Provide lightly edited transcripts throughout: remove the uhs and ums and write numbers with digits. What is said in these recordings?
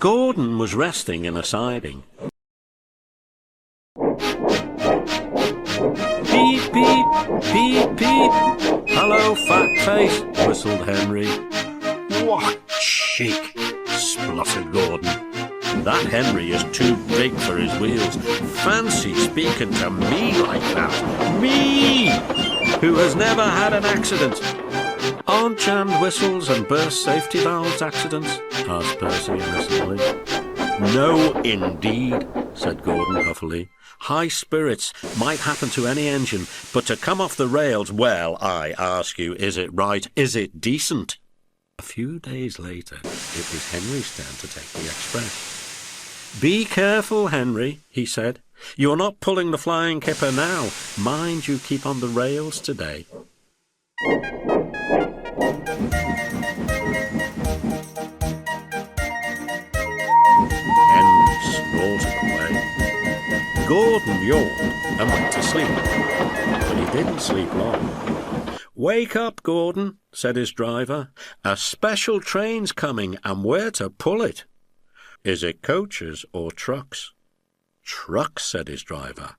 Gordon was resting in a siding. Beep, beep, beep, beep. Hello, fat face, whistled Henry. What cheek, spluttered Gordon. That Henry is too big for his wheels. Fancy speaking to me like that. Me, who has never had an accident. Aren't jammed whistles and burst safety valves accidents? Asked Percy innocently. No, indeed, said Gordon huffily. High spirits might happen to any engine, but to come off the rails, well, I ask you, is it right? Is it decent? A few days later, it was Henry's turn to take the express. Be careful, Henry, he said. You're not pulling the flying kipper now. Mind you keep on the rails today. Henry snorted away. Gordon yawned and went to sleep, but he didn't sleep long. Wake up, Gordon, said his driver. A special train's coming and we're to pull it. Is it coaches or trucks? Trucks, said his driver.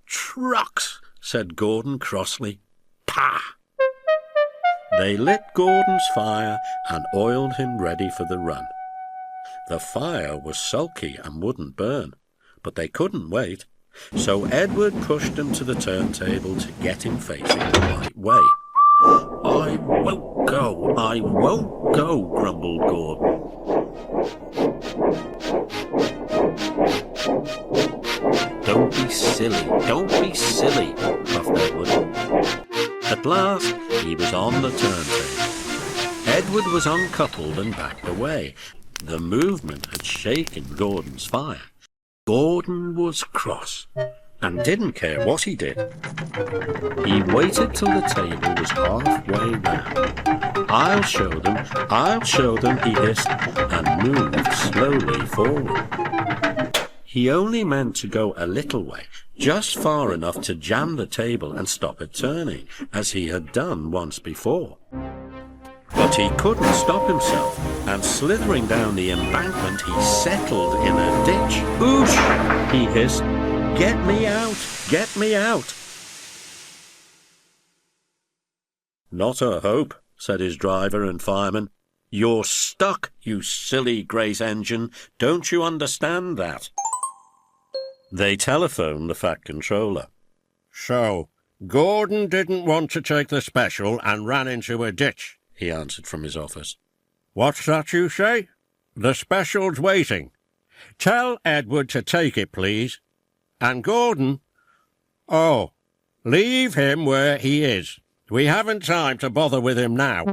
Trucks, said Gordon crossly. Pah! They lit Gordon's fire and oiled him ready for the run. The fire was sulky and wouldn't burn, but they couldn't wait, so Edward pushed him to the turntable to get him facing the right way. I won't go, grumbled Gordon. Don't be silly, puffed Edward. At last, he was on the turntable. Edward was uncoupled and backed away. The movement had shaken Gordon's fire. Gordon was cross and didn't care what he did. He waited till the table was halfway round. I'll show them, he hissed, and moved slowly forward. He only meant to go a little way, just far enough to jam the table and stop it turning, as he had done once before. But he couldn't stop himself, and slithering down the embankment, he settled in a ditch. Oosh! He hissed. Get me out! Get me out! Not a hope, said his driver and fireman. You're stuck, you silly great engine. Don't you understand that? They telephoned the Fat Controller. So, Gordon didn't want to take the special and ran into a ditch, he answered from his office. What's that you say? The special's waiting. Tell Edward to take it, please. And Gordon? Oh, leave him where he is. We haven't time to bother with him now.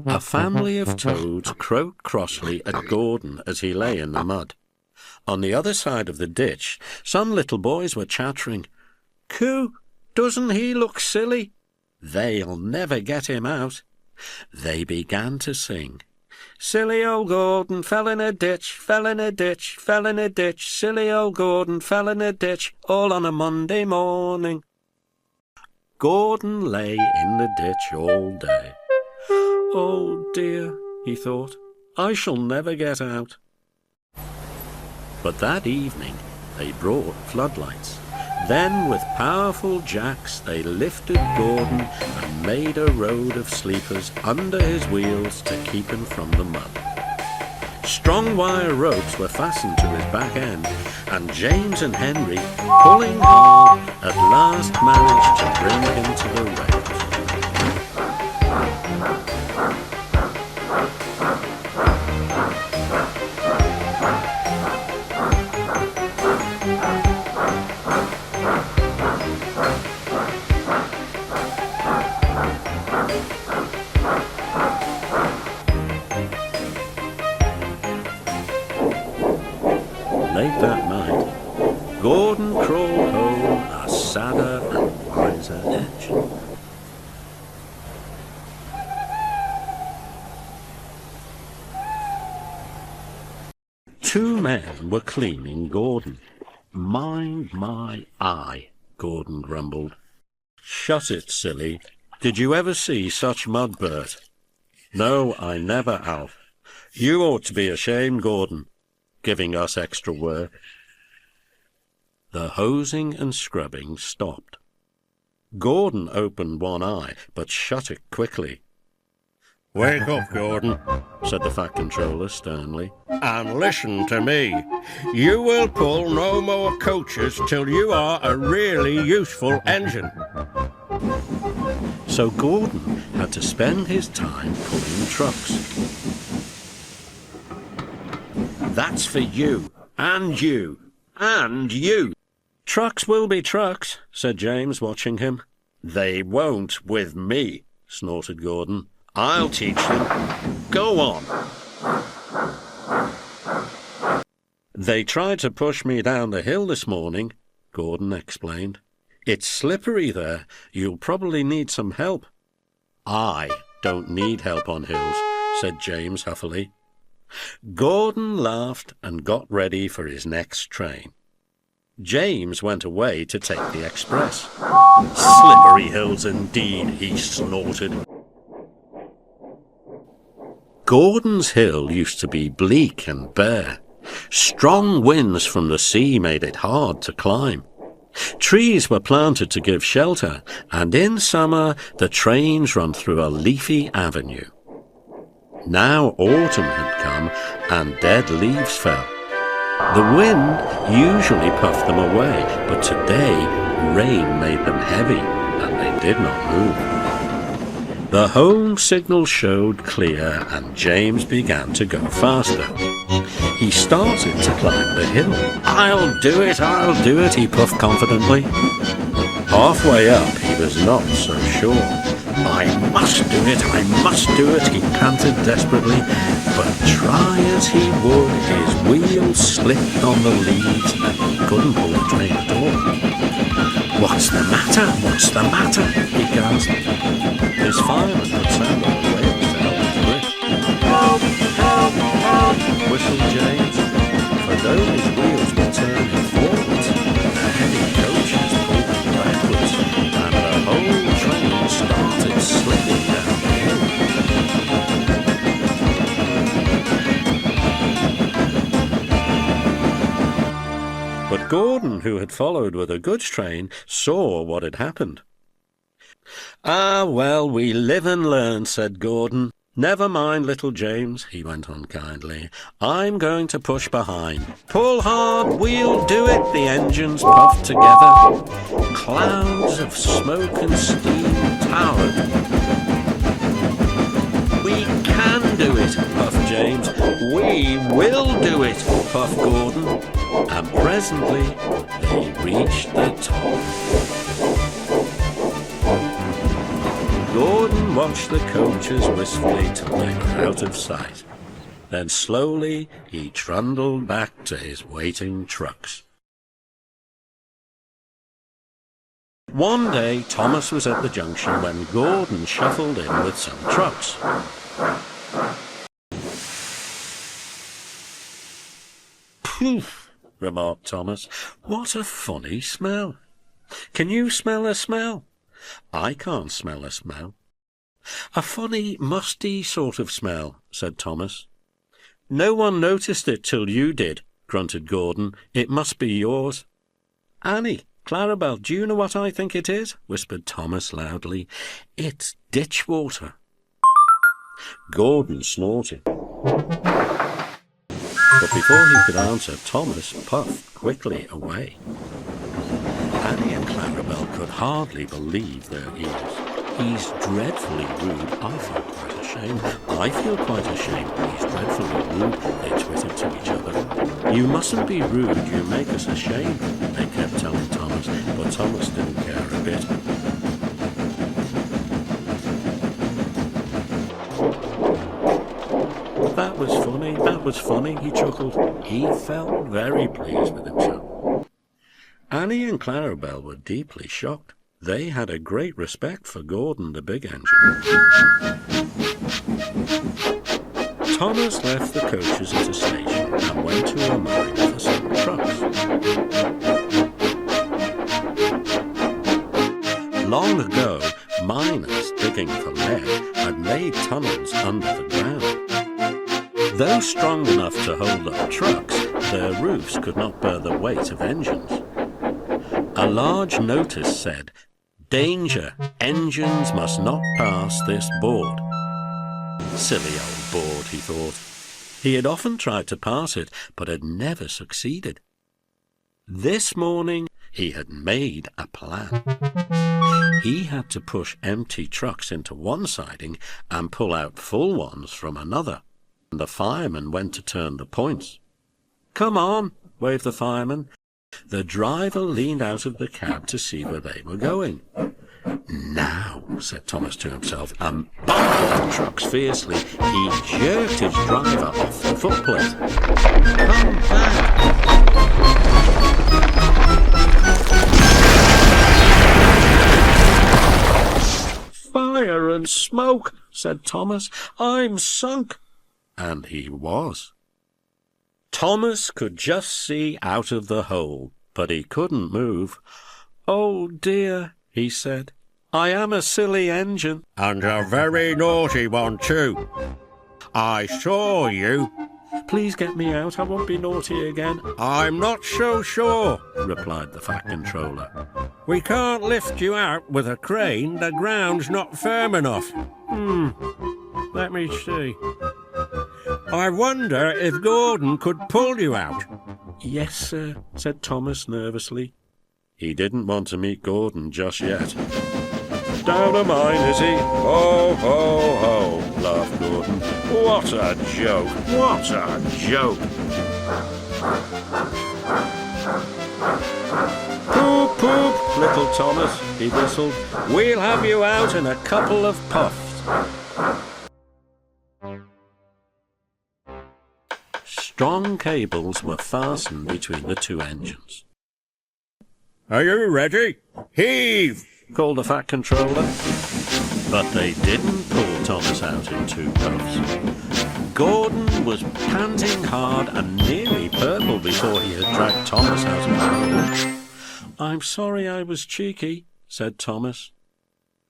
A family of toads croaked crossly at Gordon as he lay in the mud. On the other side of the ditch, some little boys were chattering. Coo, doesn't he look silly? They'll never get him out. They began to sing. Silly old Gordon fell in a ditch, fell in a ditch, fell in a ditch. Silly old Gordon fell in a ditch, all on a Monday morning. Gordon lay in the ditch all day. Oh dear, he thought, I shall never get out. But that evening they brought floodlights. Then with powerful jacks they lifted Gordon and made a road of sleepers under his wheels to keep him from the mud. Strong wire ropes were fastened to his back end, and James and Henry, pulling hard, at last managed to bring him to the rails. Late that night, Gordon crawled home a sadder and wiser engine. Two men were cleaning Gordon. Mind my eye, Gordon grumbled. Shut it, silly. Did you ever see such mud, Bert? No, I never, Alf. You ought to be ashamed, Gordon. giving us extra work." The hosing and scrubbing stopped. Gordon opened one eye, but shut it quickly. "Wake up, Gordon," said the Fat Controller sternly, "and listen to me. You will pull no more coaches till you are a really useful engine." So Gordon had to spend his time pulling trucks. "That's for you, and you, and you." "Trucks will be trucks," said James, watching him. "They won't with me," snorted Gordon. "I'll teach them. Go on." "They tried to push me down the hill this morning," Gordon explained. "It's slippery there. You'll probably need some help." "I don't need help on hills," said James huffily. Gordon laughed and got ready for his next train. James went away to take the express. "Slippery hills indeed," he snorted. Gordon's hill used to be bleak and bare. Strong winds from the sea made it hard to climb. Trees were planted to give shelter, and in summer the trains run through a leafy avenue. Now autumn had come, and dead leaves fell. The wind usually puffed them away, but today rain made them heavy, and they did not move. The home signal showed clear, and James began to go faster. He started to climb the hill. I'll do it, he puffed confidently. Halfway up, he was not so sure. I must do it, he panted desperately, but try as he would, his wheels slipped on the leads and he couldn't pull the train at all. What's the matter, he gasped. His fireman had sounded the whales to help his grip. Help, whistled James, for though his wheels were turning forwards, the heavy coaches pulled backwards, and the whole train started slipping down the hill. But Gordon, who had followed with a goods train, saw what had happened. "Ah, well, we live and learn," said Gordon. "Never mind, little James," he went on kindly. "I'm going to push behind. Pull hard, we'll do it," the engines puffed together. Clouds of smoke and steam towered. "We can do it," puffed James. "We will do it," puffed Gordon. And presently they reached the top. Gordon watched the coaches wistfully till they were out of sight. Then slowly he trundled back to his waiting trucks. One day Thomas was at the junction when Gordon shuffled in with some trucks. "Poof," remarked Thomas. "What a funny smell. Can you smell a smell? I can't smell a smell." "A funny, musty sort of smell," said Thomas. "No one noticed it till you did," grunted Gordon. "It must be yours." "Annie, Clarabelle, do you know what I think it is?" whispered Thomas loudly. "It's ditch water." Gordon snorted. But before he could answer, Thomas puffed quickly away. Annie and Clarabelle could hardly believe their ears. "He's dreadfully rude. I feel quite ashamed. I feel quite ashamed. He's dreadfully rude," they twittered to each other. "You mustn't be rude. You make us ashamed," they kept telling Thomas, but Thomas didn't care a bit. That was funny, he chuckled. He felt very pleased with himself. Annie and Clarabelle were deeply shocked. They had a great respect for Gordon, the big engine. Thomas left the coaches at a station and went to a mine for some trucks. Long ago, miners digging for lead had made tunnels under the ground. Though strong enough to hold up trucks, their roofs could not bear the weight of engines. A large notice said, "Danger, engines must not pass this board." Silly old board, he thought. He had often tried to pass it, but had never succeeded. This morning he had made a plan. He had to push empty trucks into one siding and pull out full ones from another. The fireman went to turn the points. "Come on," waved the fireman. The driver leaned out of the cab to see where they were going. "Now," said Thomas to himself, and bumped the trucks fiercely. He jerked his driver off the footplate. "Come back!" "Fire and smoke," said Thomas. "I'm sunk." And he was. Thomas could just see out of the hole, but he couldn't move. "Oh dear," he said, "I am a silly engine." "And a very naughty one, too. I saw you." "Please get me out. I won't be naughty again." "I'm not so sure," replied the Fat Controller. "We can't lift you out with a crane. The ground's not firm enough." Let me see. "I wonder if Gordon could pull you out." "Yes, sir," said Thomas nervously. He didn't want to meet Gordon just yet. "Down a mine, is he? Ho, ho, ho," laughed Gordon. "What a joke! What a joke!" "Poop, poop, little Thomas," he whistled. "We'll have you out in a couple of puffs." Strong cables were fastened between the two engines. "Are you ready? Heave!" called the Fat Controller. But they didn't pull Thomas out in two puffs. Gordon was panting hard and nearly purple before he had dragged Thomas out of the hole. "I'm sorry I was cheeky," said Thomas.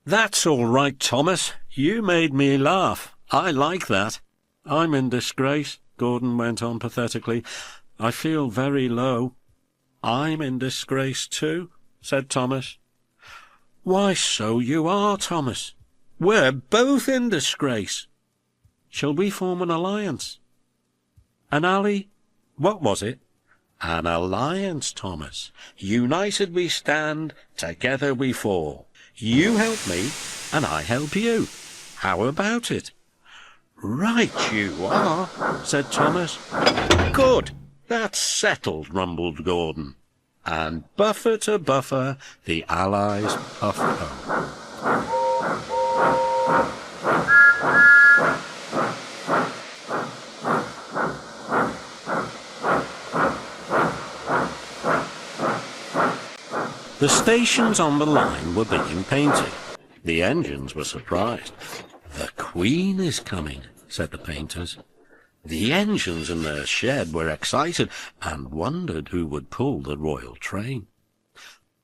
"That's all right, Thomas. You made me laugh. I like that. I'm in disgrace," Gordon went on pathetically. "I feel very low." "I'm in disgrace too," said Thomas. "Why, so you are, Thomas. We're both in disgrace. Shall we form an alliance?" What was it? "An alliance, Thomas. United we stand, together we fall. You help me, and I help you. How about it?" "Right you are," said Thomas. "Good. That's settled," rumbled Gordon. And buffer to buffer, the Allies puffed home. The stations on the line were being painted. The engines were surprised. "The Queen is coming," said the painters. The engines in their shed were excited and wondered who would pull the royal train.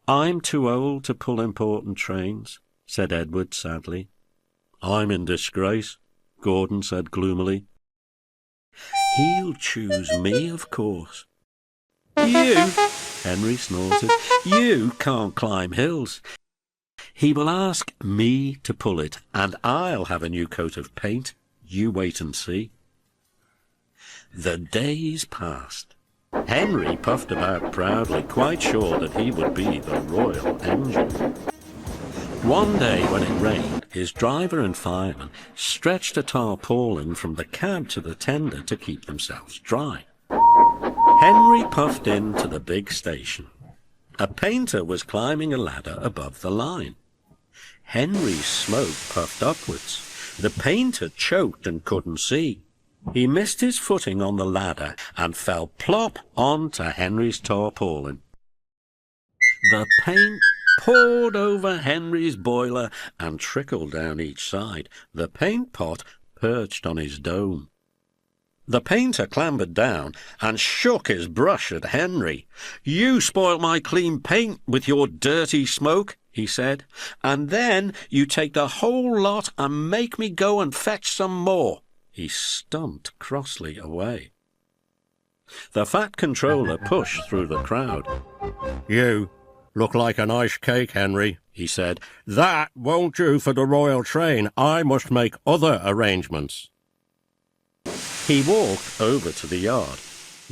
"I'm too old to pull important trains," said Edward sadly. "I'm in disgrace," Gordon said gloomily. "He'll choose me, of course." "You," Henry snorted, "you can't climb hills. He will ask me to pull it, and I'll have a new coat of paint. You wait and see." The days passed. Henry puffed about proudly, quite sure that he would be the royal engine. One day when it rained, his driver and fireman stretched a tarpaulin from the cab to the tender to keep themselves dry. Henry puffed into the big station. A painter was climbing a ladder above the line. Henry's smoke puffed upwards. The painter choked and couldn't see. He missed his footing on the ladder and fell plop onto Henry's tarpaulin. The paint poured over Henry's boiler and trickled down each side. The paint pot perched on his dome. The painter clambered down and shook his brush at Henry. "You spoilt my clean paint with your dirty smoke," he said, "and then you take the whole lot and make me go and fetch some more." He stumped crossly away. The Fat Controller pushed through the crowd. You look like an ice cake, Henry, He said, That won't do for the royal train. I must make other arrangements. He walked over to the yard.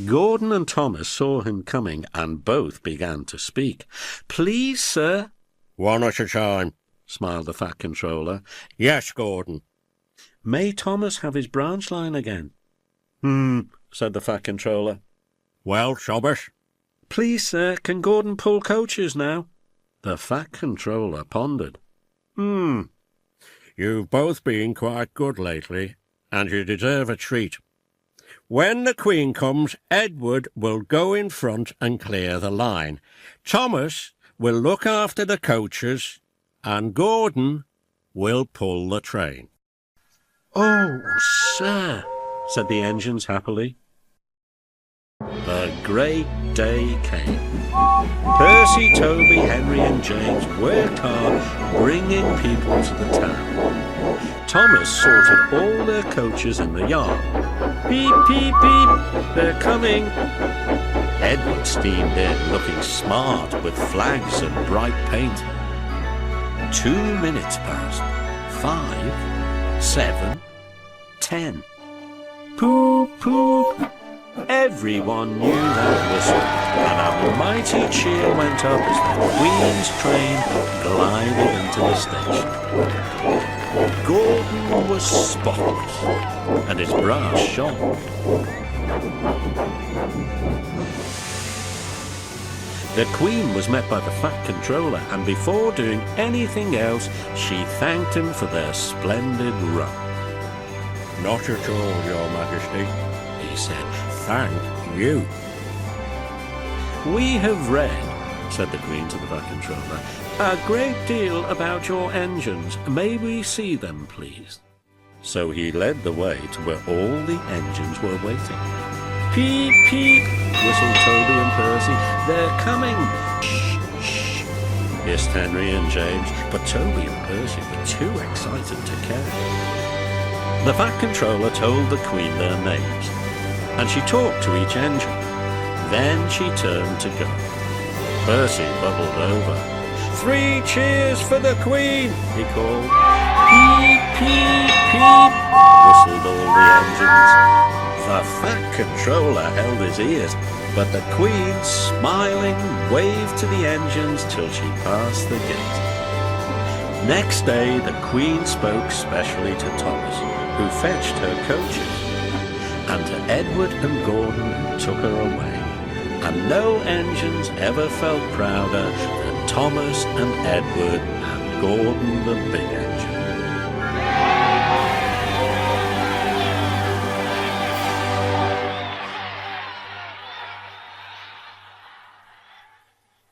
Gordon and Thomas saw him coming and both began to speak. "Please, sir." One at a time, smiled the Fat Controller. Yes, Gordon. "May Thomas have his branch line again?" Said the Fat Controller. Well, Thomas? "Please, sir, can Gordon pull coaches now?" The Fat Controller pondered. You've both been quite good lately, and you deserve a treat. When the Queen comes, Edward will go in front and clear the line. Thomas will look after the coaches, and Gordon will pull the train. "Oh, sir," said the engines happily. The great day came. Percy, Toby, Henry and James worked hard, bringing people to the town. Thomas sorted all their coaches in the yard. "Beep, beep, beep, they're coming." Edward steamed in, looking smart with flags and bright paint. 2 minutes passed. 5, 7, 10. Poop, poop. Everyone knew that whistle, and a mighty cheer went up as the Queen's train glided into the station. Gordon was spotless, and his brass shone. The Queen was met by the Fat Controller, and before doing anything else, she thanked him for their splendid run. Not at all, Your Majesty, He said, Thank you. "We have read," said the Queen to the Fat Controller, "a great deal about your engines. May we see them, please?" So he led the way to where all the engines were waiting. "Peep, peep," whistled Toby and Percy. "They're coming." "Shh, shh," hissed Henry and James, but Toby and Percy were too excited to care. The Fat Controller told the Queen their names, and she talked to each engine. Then she turned to go. Percy bubbled over. "3 cheers for the Queen," he called. "Peep, peep, peep," whistled all the engines. The Fat Controller held his ears, but the Queen, smiling, waved to the engines till she passed the gate. Next day the Queen spoke specially to Thomas, who fetched her coaches, and to Edward and Gordon, who took her away. And no engines ever felt prouder than Thomas and Edward and Gordon the big engine.